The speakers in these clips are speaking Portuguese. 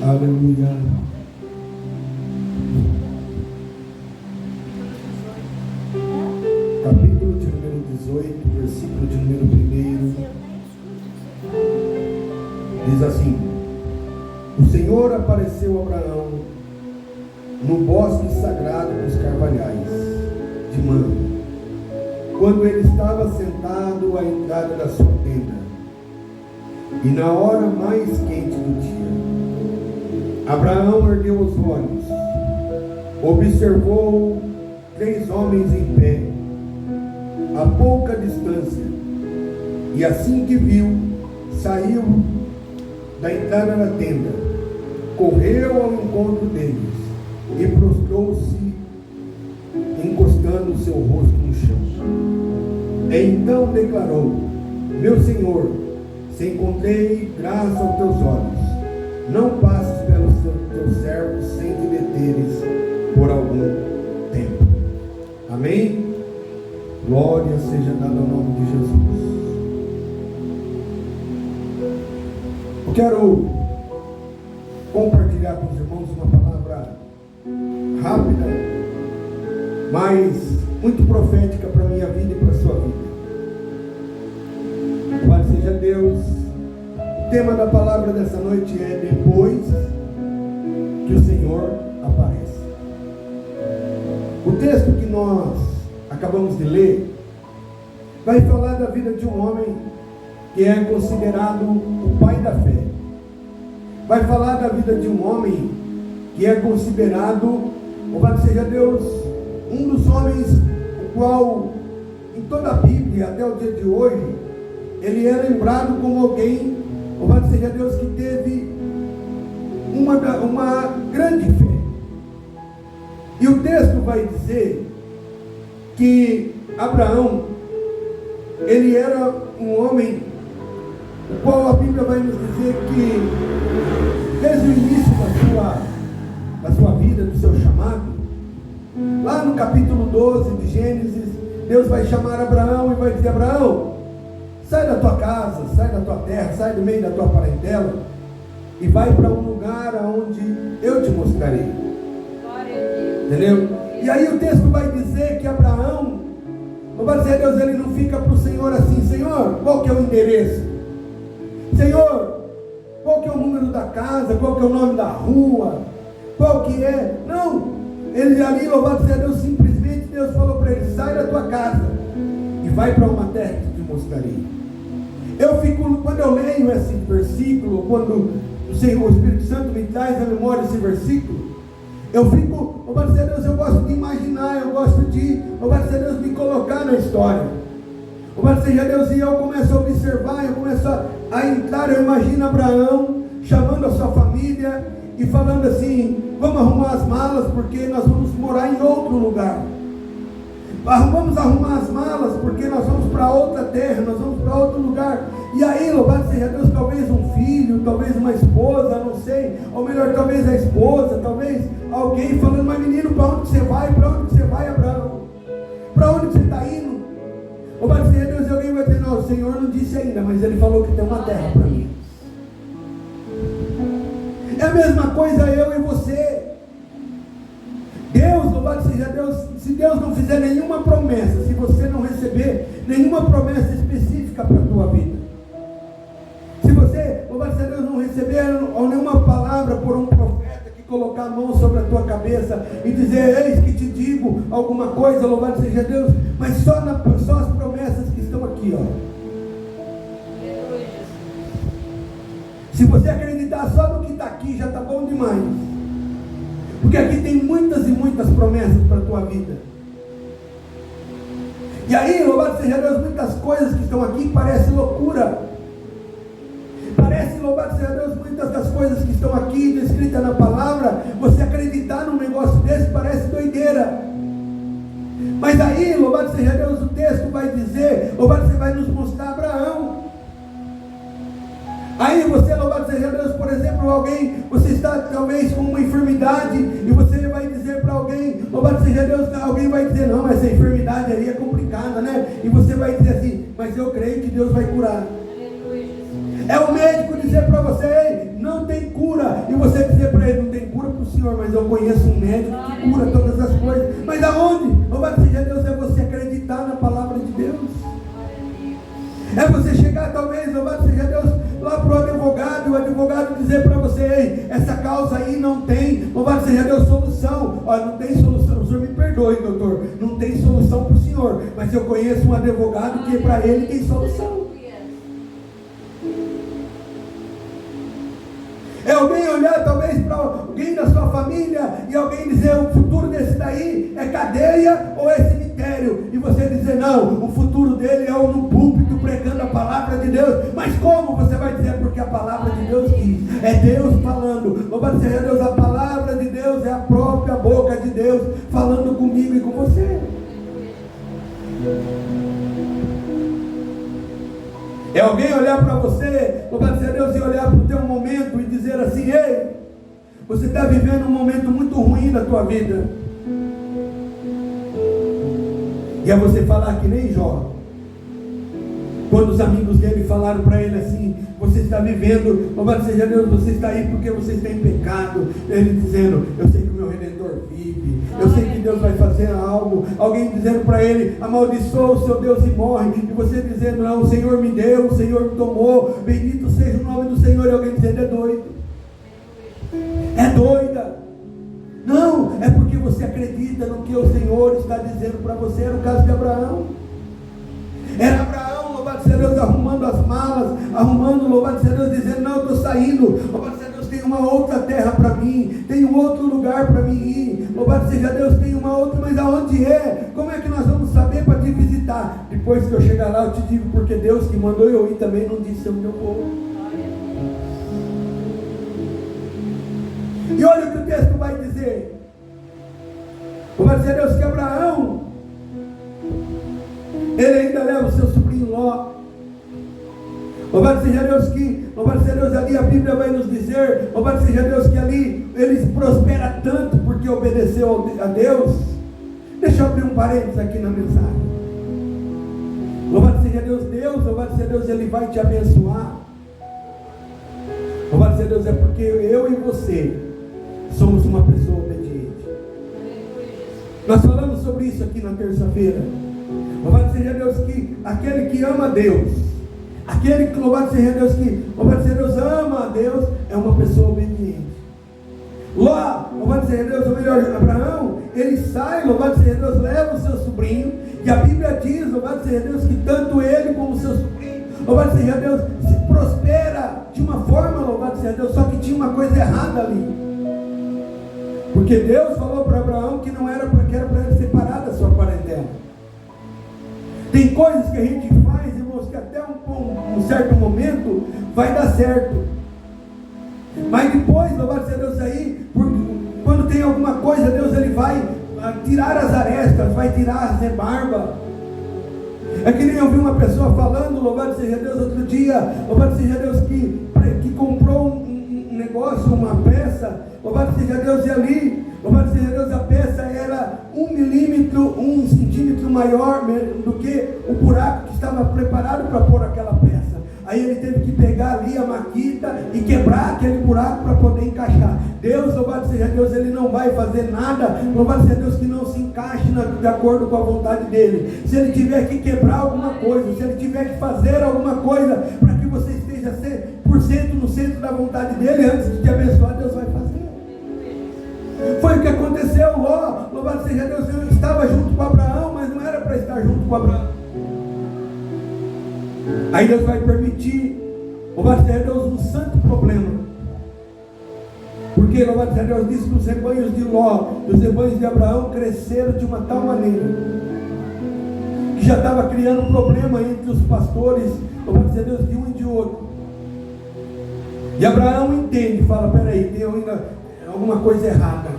Aleluia. Capítulo de número 18, versículo de número 1. Diz assim: o Senhor apareceu a Abraão no bosque sagrado dos carvalhais de Mamre, quando ele estava sentado à entrada da sua tenda, e na hora mais quente do dia. Abraão ergueu os olhos, observou 3 homens em pé, a pouca distância, e assim que viu, saiu da entrada da tenda, correu ao encontro deles e prostrou-se, encostando o seu rosto no chão. E então declarou: meu Senhor, se encontrei graça aos teus olhos, não passes pelos teus servos sem te deteres por algum tempo. Amém? Glória seja dada ao nome de Jesus. Eu quero compartilhar com os irmãos uma palavra rápida, mas muito profética para a minha vida e para a sua vida. Louvado seja Deus. O tema da palavra dessa noite é depois que o Senhor aparece. O texto que nós acabamos de ler vai falar da vida de um homem que é considerado o pai da fé. Vai falar da vida de um homem que é considerado, louvado seja Deus, um dos homens o qual em toda a Bíblia até o dia de hoje ele é lembrado como alguém, louvado seja Deus, que teve uma grande fé. E o texto vai dizer que Abraão, ele era um homem, o qual a Bíblia vai nos dizer que desde o início da sua vida, do seu chamado, lá no capítulo 12 de Gênesis, Deus vai chamar Abraão e vai dizer: Abraão, sai da tua casa, sai da tua terra, sai do meio da tua parentela e vai para um lugar onde eu te mostrarei. Entendeu? E aí o texto vai dizer que Abraão, louvado seja Deus, ele não fica para o Senhor assim: Senhor, qual que é o endereço? Senhor, qual que é o número da casa? Qual que é o nome da rua? Qual que é? Não, ele ali, louvado seja Deus, simplesmente Deus falou para ele: sai da tua casa e vai para uma terra que te mostrarei. Quando eu leio esse versículo, quando o Espírito Santo me traz à memória esse versículo, eu fico, louvado seja Deus, eu gosto de imaginar, eu gosto de, louvado seja Deus, me colocar na história. Louvado seja Deus, e eu começo a observar, eu começo a entrar, eu imagino Abraão chamando a sua família e falando assim: vamos arrumar as malas porque nós vamos morar em outro lugar. Vamos arrumar as malas porque nós vamos para outra terra, nós vamos para outro lugar. E aí, louvado seja Deus, talvez um filho, talvez uma esposa, não sei, ou melhor, talvez a esposa, talvez alguém falando: mas menino, para onde você vai? Para onde você vai, Abraão? Para onde você está indo? Louvado seja Deus, e alguém vai dizer: não, o Senhor não disse ainda, mas Ele falou que tem uma terra para mim. É a mesma coisa eu e você. Deus, louvado seja Deus, se Deus não fizer nenhuma promessa, se você não receber nenhuma promessa específica para a tua vida, se você, louvado seja Deus, não receber nenhuma palavra por um profeta que colocar a mão sobre a tua cabeça e dizer: eis que te digo alguma coisa, louvado seja Deus, mas só as promessas que estão aqui, ó. Se você acreditar só no que está aqui, já está bom demais. Porque aqui tem muitas e muitas promessas para a tua vida. E aí, louvado seja Deus, muitas coisas que estão aqui parecem loucura. Parece, louvado seja Deus, muitas das coisas que estão aqui descritas na palavra, você acreditar num negócio desse parece doideira. Mas aí, louvado seja Deus, o texto vai dizer, louvado seja, vai nos mostrar Abraão. Aí você, louvado seja Deus, por exemplo, alguém, você está talvez com uma enfermidade e você vai dizer para alguém, louvado seja Deus, alguém vai dizer: não, essa enfermidade aí é complicada, né? E você vai dizer assim: mas eu creio que Deus vai curar. É o médico dizer para você: ei, não tem cura. E E você dizer para ele: não tem cura para o senhor, mas eu conheço um médico que cura todas as coisas. Mas aonde? Louvado seja Deus, é você acreditar na palavra de Deus. É você chegar, talvez, louvado seja Deus, lá para o advogado, e o advogado dizer para você: ei, essa causa aí não tem, louvado seja Deus, solução. Olha, não tem solução. O senhor me perdoe, doutor, não tem solução para o senhor, mas eu conheço um advogado que para ele tem solução. É alguém olhar talvez para alguém da sua família e alguém dizer: o futuro desse daí é cadeia ou é cemitério, e você dizer: não, o futuro dele é no púlpito pregando a palavra de Deus. Mas como você vai dizer? Porque a palavra de Deus diz, é Deus falando. Louvado seja Deus, a palavra de Deus é a própria boca de Deus falando comigo e com você. É alguém olhar para você, louvado seja Deus, e olhar para o teu momento e dizer assim: ei, você está vivendo um momento muito ruim na tua vida. E é você falar que nem Jó. Quando os amigos dele falaram para ele assim: você está vivendo, louvado seja Deus, você está aí porque você está em pecado. Ele dizendo: eu sei que o meu Redentor vive, eu sei que Deus vai fazer algo. Alguém dizendo para ele: amaldiçoa o seu Deus e morre. E você dizendo: não, o Senhor me deu, o Senhor me tomou, bendito seja o nome do Senhor. E alguém dizendo: é doido, é doida. Não, é porque você acredita no que o Senhor está dizendo para você. Era o caso de Abraão. Era Abraão, louvado seja Deus, arrumando as malas, arrumando, louvado seja Deus, dizendo: não, eu estou saindo, louvado seja Deus, tem uma outra terra para mim, tem um outro lugar para mim ir, louvado seja Deus, tem uma outra, mas aonde é? Como é que nós vamos saber para te visitar? Depois que eu chegar lá eu te digo, porque Deus que mandou eu ir também não disse ao meu povo. E olha o que o texto vai dizer. Louvado seja Deus, que Abraão, ele ainda leva o seu sobrinho Ló. Louvado seja Deus que, louvado seja Deus, ali a Bíblia vai nos dizer, louvado seja Deus, que ali ele prospera tanto porque obedeceu a Deus. Deixa eu abrir um parênteses aqui na mensagem. Louvado seja Deus, louvado seja Deus, ele vai te abençoar. Louvado seja Deus, é porque eu e você somos uma pessoa obediente. Nós falamos sobre isso aqui na terça-feira. Louvado seja Deus, que aquele que ama a Deus, aquele que, louvado seja Deus, que, louvado seja Deus, ama a Deus, é uma pessoa obediente. Ló, louvado seja Deus, ou melhor, Abraão, ele sai, louvado seja Deus, leva o seu sobrinho, e a Bíblia diz, louvado seja Deus, que tanto ele como o seu sobrinho, louvado seja Deus, se prospera de uma forma, louvado seja Deus, só que tinha uma coisa errada ali. Porque Deus falou para Abraão que não era porque era para ele separar da sua parentela. Tem coisas que a gente faz, irmãos, que até um certo momento vai dar certo. Mas depois, louvado seja Deus, aí, quando tem alguma coisa, Deus ele vai tirar as arestas, vai tirar as rebarbas. É que nem eu vi uma pessoa falando, louvado seja Deus, outro dia, louvado seja Deus, que comprou um negócio, uma peça, louvado seja Deus, e ali, louvado seja Deus, a peça era 1 milímetro, 1 centímetro maior do que o buraco que estava preparado para pôr aquela peça. Aí ele teve que pegar ali a maquita e quebrar aquele buraco para poder encaixar. Deus, louvado seja Deus, ele não vai fazer nada, louvado seja Deus, que não se encaixe de acordo com a vontade dele. Se ele tiver que quebrar alguma coisa, se ele tiver que fazer alguma coisa para que você esteja 100% no centro da vontade dele, antes de te abençoar, Deus vai fazer. Foi o que aconteceu. Ló, louvado seja Deus, ele estava junto com Abraão, mas não era para estar junto com Abraão. Aí Deus vai permitir, louvado seja Deus, um santo problema. Porque, louvado seja Deus, diz que os rebanhos de Ló e os rebanhos de Abraão cresceram de uma tal maneira que já estava criando um problema entre os pastores, louvado seja Deus, de um e de outro. E Abraão entende, fala: peraí, tem ainda alguma coisa errada.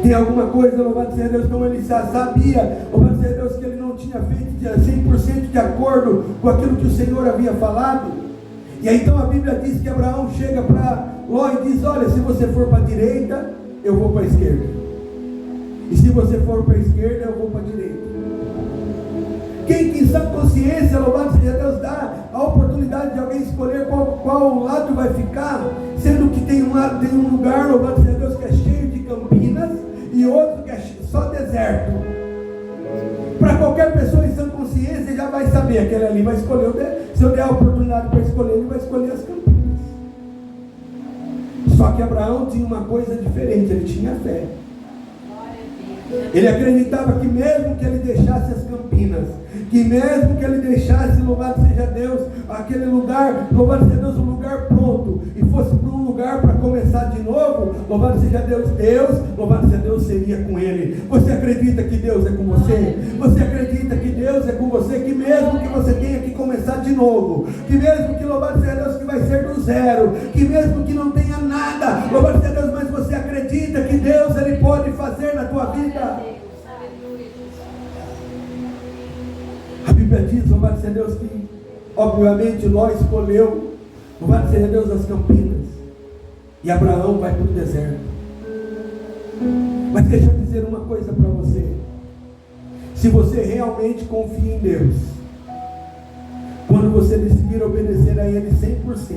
Tem alguma coisa, louvado seja Deus, como ele já sabia, louvado seja Deus, que ele não tinha feito 100% de acordo com aquilo que o Senhor havia falado. E aí então a Bíblia diz que Abraão chega para Ló e diz: olha, se você for para a direita, eu vou para a esquerda. E se você for para a esquerda, eu vou para a direita. Quem que em sã consciência, louvado seja Deus, dá a oportunidade de alguém escolher qual lado vai ficar, sendo que tem tem um lugar, louvado seja Deus, que é cheio de campinas, e outro que é só deserto. Para qualquer pessoa em sã consciência já vai saber, aquele ali vai escolher, se eu der a oportunidade para escolher, ele vai escolher as campinas. Só que Abraão tinha uma coisa diferente, ele tinha fé. Ele acreditava que mesmo que ele deixasse as campinas, que mesmo que ele deixasse, louvado seja Deus, aquele lugar, louvado seja Deus, um lugar pronto, e fosse para um lugar para começar de novo, louvado seja Deus, louvado seja Deus, seria com ele. Você acredita que Deus é com você? Você acredita que Deus é com você? Que mesmo que você tenha que começar de novo, que mesmo que, louvado seja Deus, que vai ser do zero, que mesmo que não tenha nada, louvado seja Deus, mas você acredita que Deus, ele pode fazer na tua vida? A Bíblia diz, louvado seja Deus, que obviamente Ló escolheu, louvado seja Deus, as campinas, e Abraão vai para o deserto. Mas deixa eu dizer uma coisa para você: se você realmente confia em Deus, quando você decidir obedecer a Ele 100%,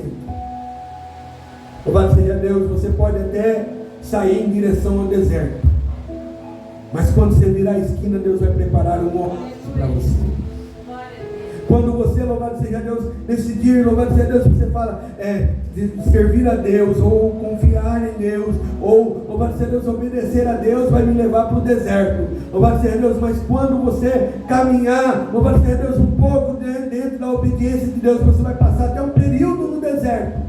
louvado seja Deus, você pode até sair em direção ao deserto, mas quando você virar a esquina, Deus vai preparar um oásis para você. Quando você, louvado seja Deus, decidir, louvado seja Deus, você fala de servir a Deus, ou confiar em Deus, ou, louvado seja Deus, obedecer a Deus, vai me levar para o deserto. Louvado seja Deus, mas quando você caminhar, louvado seja Deus, um pouco dentro da obediência de Deus, você vai passar até um período no deserto.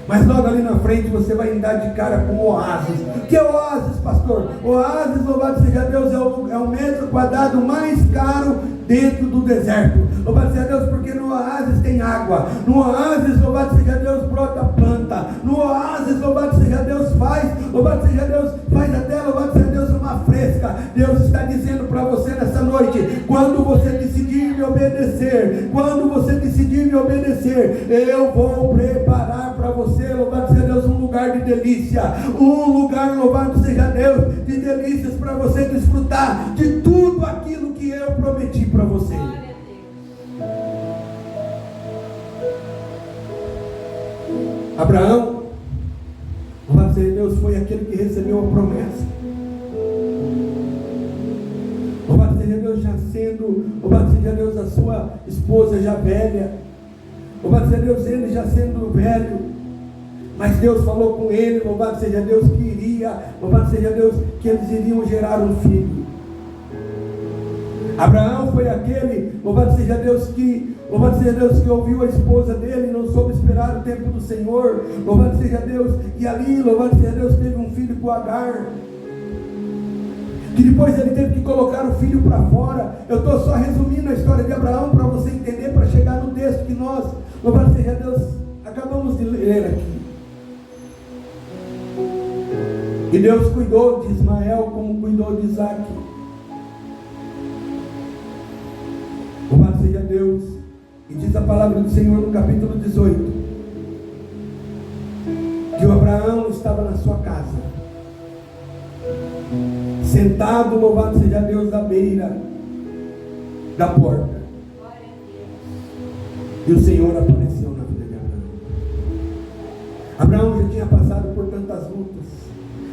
Mas logo ali na frente você vai andar de cara com o oásis. O que é oásis, pastor? Oásis, louvado seja Deus, é o metro quadrado mais caro dentro do deserto. Louvado seja Deus, porque no oásis tem água. No oásis, louvado seja Deus, brota planta. No oásis, louvado seja Deus, louvado seja Deus, faz até, louvado seja Deus, uma fresca. Deus está dizendo para você nessa noite: quando você decidir me obedecer, eu vou preparar para você, louvado seja Deus, um lugar de delícia, um lugar, louvado seja Deus, de delícias para você desfrutar de tudo aquilo que eu prometi para você. Abraão, louvado seja Deus, foi aquele que recebeu a promessa. Louvado seja Deus, louvado seja Deus, a sua esposa já velha. Louvado seja Deus, ele já sendo velho. Mas Deus falou com ele, louvado seja Deus, louvado seja Deus, que eles iriam gerar um filho. Abraão foi aquele, louvado seja Deus, que ouviu a esposa dele, não soube esperar o tempo do Senhor, louvado seja Deus, e ali, louvado seja Deus, teve um filho com Agar, que depois ele teve que colocar o filho para fora. Eu estou só resumindo a história de Abraão para você entender, para chegar no texto que nós, louvado seja Deus, acabamos de ler aqui. E Deus cuidou de Ismael como cuidou de Isaac. Louvado seja Deus. E diz a palavra do Senhor no capítulo 18, que o Abraão estava na sua casa, sentado, louvado seja Deus, à beira da porta. E o Senhor apareceu na vida de Abraão. Abraão já tinha passado por tantas lutas.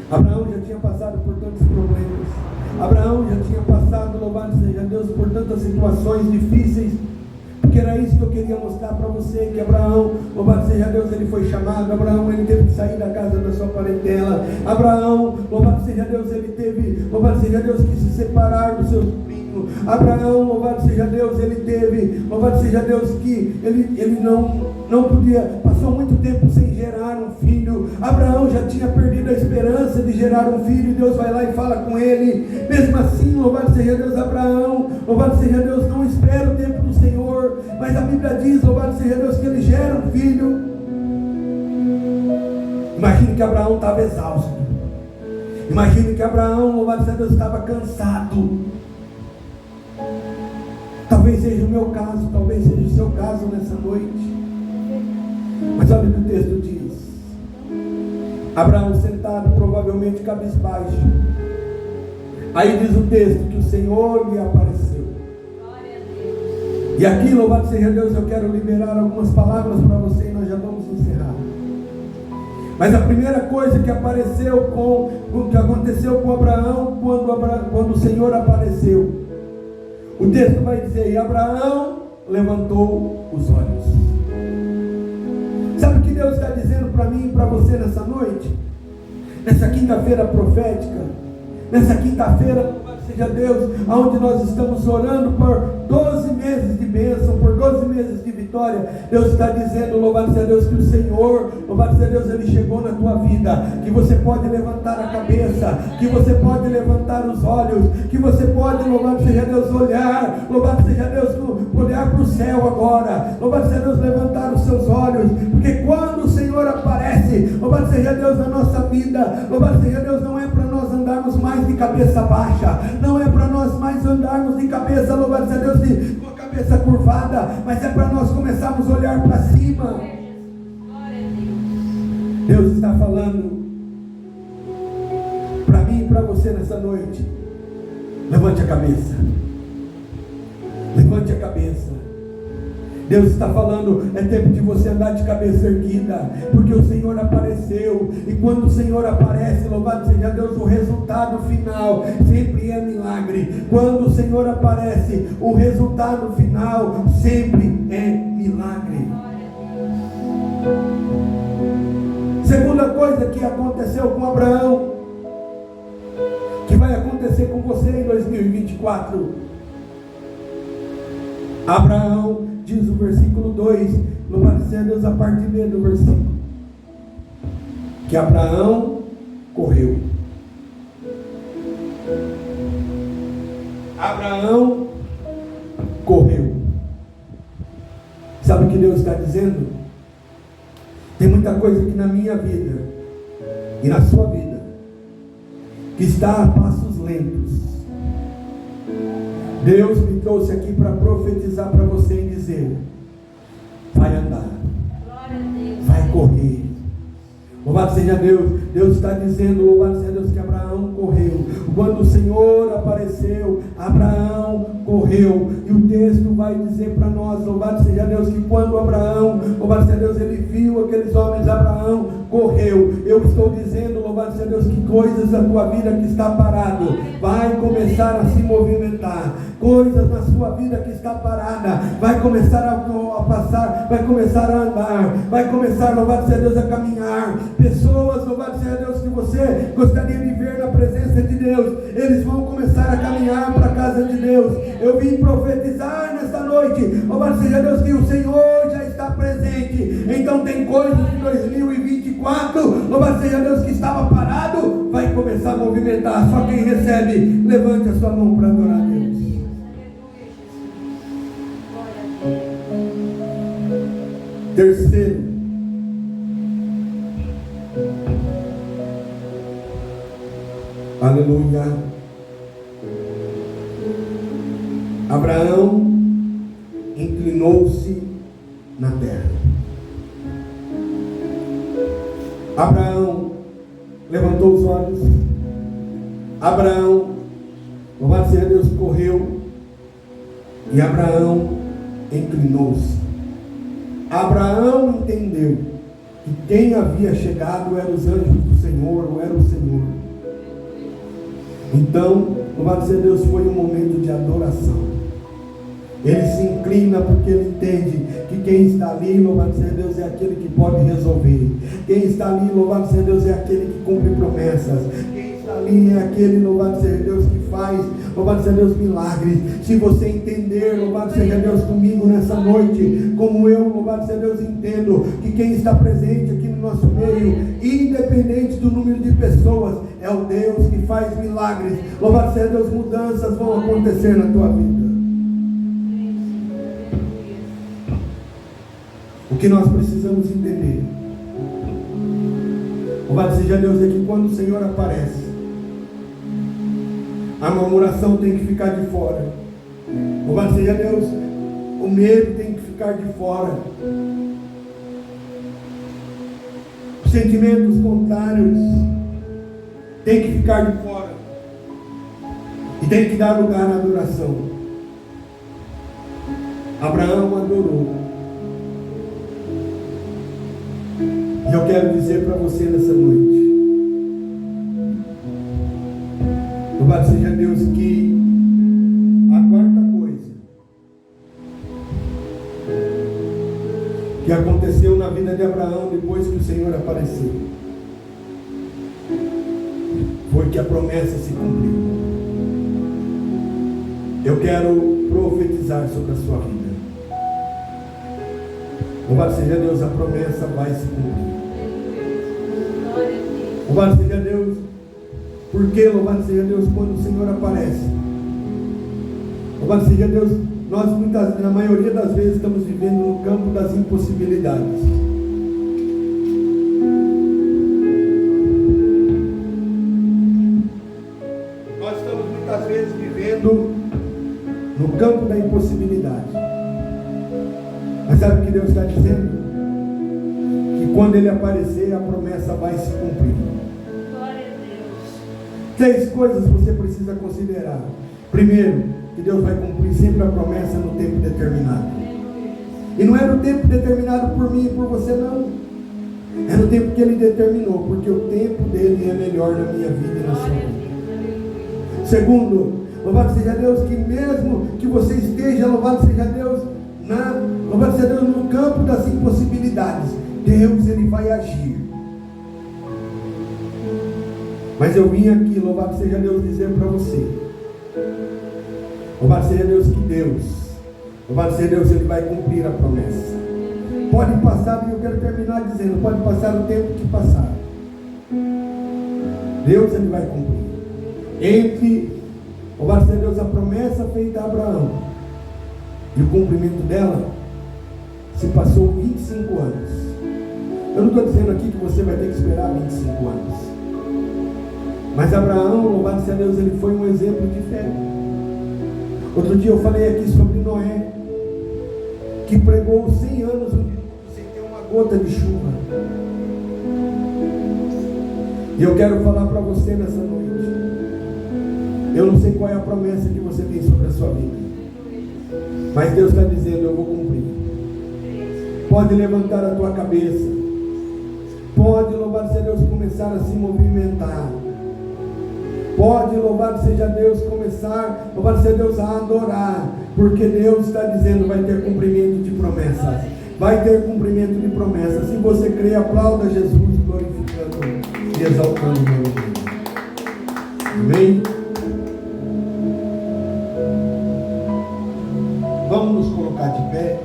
Abraão já tinha passado por tantos problemas. Abraão já tinha passado, louvado seja Deus, por tantas situações difíceis. Porque era isso que eu queria mostrar para você, que Abraão, louvado seja Deus, ele foi chamado. Abraão, ele teve que sair da casa da sua parentela. Abraão, louvado seja Deus, ele teve, louvado seja Deus, que se separar do seu sobrinho. Abraão, louvado seja Deus, ele teve, louvado seja Deus, que ele não podia, passou muito tempo sem gerar um filho. Abraão já tinha perdido a esperança de gerar um filho, e Deus vai lá e fala com ele. Mesmo assim, louvado seja Deus, Abraão, louvado seja Deus, não espera o tempo do Senhor, mas a Bíblia diz, louvado seja Deus, que ele gera um filho. Imagine que Abraão estava exausto. Imagine que Abraão, louvado seja Deus, estava cansado. Talvez seja o meu caso, talvez seja o seu caso nessa noite. Mas olha o que o texto diz. Abraão sentado, provavelmente cabisbaixo. Aí diz o texto que o Senhor lhe apareceu. E aqui, louvado seja Deus, eu quero liberar algumas palavras para você e nós já vamos encerrar. Mas a primeira coisa que aconteceu com Abraão, quando o Senhor apareceu, o texto vai dizer: e Abraão levantou os olhos. Sabe o que Deus está dizendo para mim e para você nessa noite? Nessa quinta-feira profética, nessa quinta-feira, louvado seja Deus, onde nós estamos orando por 12 meses de bênção, por 12 meses de vitória. Deus está dizendo, louvado seja Deus, que o Senhor, louvado seja Deus, Ele chegou na tua vida, que você pode levantar a cabeça, que você pode levantar os olhos, que você pode, louvado seja Deus, olhar, louvado seja Deus, olhar para o céu agora, louvado seja Deus, levantar os seus olhos, porque quando o Senhor aparece, louvado seja Deus, na nossa vida, louvado seja Deus, não é para nós andarmos mais de cabeça baixa, não é para nós mais andarmos de cabeça, louvado seja Deus, com a cabeça curvada, mas é para nós começarmos a olhar para cima. Deus está falando para mim e para você nessa noite: levante a cabeça, levante a cabeça. Deus está falando, é tempo de você andar de cabeça erguida, porque o Senhor apareceu, e quando o Senhor aparece, louvado seja Deus, o resultado final sempre é milagre. Quando o Senhor aparece, o resultado final sempre é milagre. Segunda coisa que aconteceu com Abraão, que vai acontecer com você em 2024. Abraão, diz o versículo 2, louvado seja Deus, a parte B do versículo, que Abraão correu. Abraão correu. Sabe o que Deus está dizendo? Tem muita coisa aqui na minha vida e na sua vida que está a passos lentos. Deus me trouxe aqui para profetizar para você e dizer: vai andar, vai correr. Louvado seja Deus. Deus está dizendo, louvado seja Deus, que Abraão correu. Quando o Senhor apareceu, Abraão correu. E o texto vai dizer para nós, louvado seja Deus, que quando Abraão, louvado seja Deus, ele viu aqueles homens, Abraão correu. Eu estou dizendo, louvado seja Deus, que coisas da tua vida que está parado vai começar a se movimentar. Coisas na sua vida que está parada vai começar a passar, vai começar a andar, vai começar, louvado seja Deus, a caminhar. Pessoas, louvado seja Deus, que você gostaria de ver na presença de Deus, eles vão começar a caminhar para a casa de Deus. Eu vim profetizar nesta noite, louvado seja Deus, que o Senhor já está presente. Então tem coisas de 2024, louvado seja Deus, que estava parado, vai começar a movimentar. Só quem recebe, levante a sua mão para adorar a Deus. Terceiro, aleluia, Abraão inclinou-se na terra. Abraão levantou os olhos. Abraão, louvado seja Deus, correu. E Abraão inclinou-se. Abraão entendeu que quem havia chegado eram os anjos do Senhor, ou era o Senhor. Então, louvado seja Deus, foi um momento de adoração. Ele se inclina porque ele entende que quem está ali, louvado seja Deus, é aquele que pode resolver. Quem está ali, louvado seja Deus, é aquele que cumpre promessas. Quem está ali é aquele, louvado seja Deus, que faz, louvado seja Deus, milagres. Se você entender, louvado seja Deus, comigo nessa noite, como eu, louvado seja Deus, entendo que quem está presente aqui no nosso meio, independente do número de pessoas, é o Deus que faz milagres. Louvado seja Deus, mudanças vão acontecer na tua vida. O que nós precisamos entender, louvado seja Deus, é que quando o Senhor aparece, a murmuração tem que ficar de fora. Louvado seja Deus, o medo tem que ficar de fora. Os sentimentos contrários tem que ficar de fora. E tem que dar lugar à adoração. Abraão adorou. E eu quero dizer para você nessa noite, louvado seja Deus, que a quarta coisa que aconteceu na vida de Abraão depois que o Senhor apareceu foi que a promessa se cumpriu. Eu quero profetizar sobre a sua vida. Louvado seja Deus, a promessa vai se cumprir. Louvado seja Deus, porque louvado seja Deus, quando o Senhor aparece, louvado seja Deus, nós na maioria das vezes estamos vivendo no campo das impossibilidades. Nós estamos muitas vezes vivendo no campo da impossibilidade. Mas sabe o que Deus está dizendo? Que quando Ele aparecer, a promessa vai se cumprir. Glória a Deus. 3 coisas você precisa considerar. Primeiro, que Deus vai cumprir sempre a promessa no tempo determinado. E não é no tempo determinado por mim e por você, não. É no tempo que Ele determinou, porque o tempo dele é melhor na minha vida e na sua vida. Segundo, louvado seja Deus, que mesmo que você esteja, louvado seja Deus, louvado seja Deus, no campo das impossibilidades, Deus, Ele vai agir. Mas eu vim aqui, louvado seja Deus, dizer para você, louvado seja Deus, que Deus, louvado seja Deus, Ele vai cumprir a promessa. Pode passar, e eu quero terminar dizendo, pode passar o tempo que passar, Deus, Ele vai cumprir. Entre, louvado seja Deus, a promessa feita a Abraão e o cumprimento dela, se passou 25 anos. Eu não estou dizendo aqui que você vai ter que esperar 25 anos. Mas Abraão, louvado seja Deus, ele foi um exemplo de fé. Outro dia eu falei aqui sobre Noé, que pregou 100 anos sem ter uma gota de chuva. E eu quero falar para você nessa noite. Eu não sei qual é a promessa que você tem sobre a sua vida, mas Deus está dizendo, eu vou cumprir. Pode levantar a tua cabeça. Pode, louvado seja Deus, começar a se movimentar. Pode, louvado seja Deus, começar, louvado seja Deus, a adorar. Porque Deus está dizendo, vai ter cumprimento de promessas. Vai ter cumprimento de promessas. Se você crê, aplauda Jesus, glorificando e exaltando o nome dele. Amém? Vamos nos colocar de pé.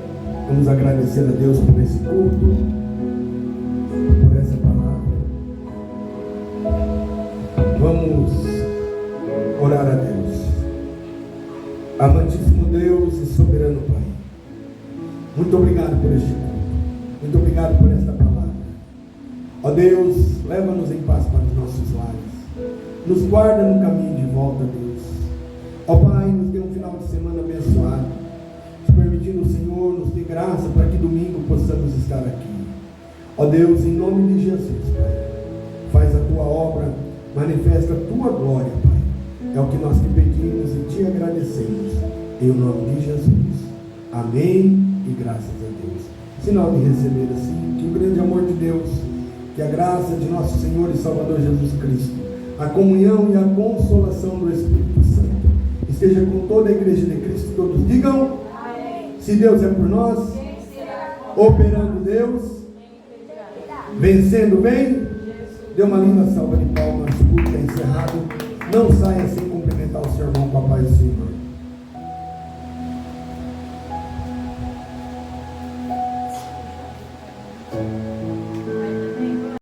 Vamos agradecer a Deus por esse culto, por essa palavra. Vamos orar a Deus. Amantíssimo Deus e soberano Pai, muito obrigado por este culto. Muito obrigado por esta palavra. Ó Deus, leva-nos em paz para os nossos lares. Nos guarda no caminho de volta, Deus. Ó Pai, nos dê um final de semana abençoado. Permitindo o Senhor nos dê graça para que domingo possamos estar aqui. Ó Deus, em nome de Jesus, Pai, faz a tua obra, manifesta a tua glória, Pai. É o que nós te pedimos e te agradecemos. Em nome de Jesus. Amém e graças a Deus. Sinal de receber assim, que o grande amor de Deus, que a graça de nosso Senhor e Salvador Jesus Cristo, a comunhão e a consolação do Espírito Santo esteja com toda a igreja de Cristo. Todos digam: se Deus é por nós, operando Deus, vencendo bem. Dê uma linda salva de palmas. O culto é encerrado. Não saia sem cumprimentar o seu irmão com a paz do Senhor.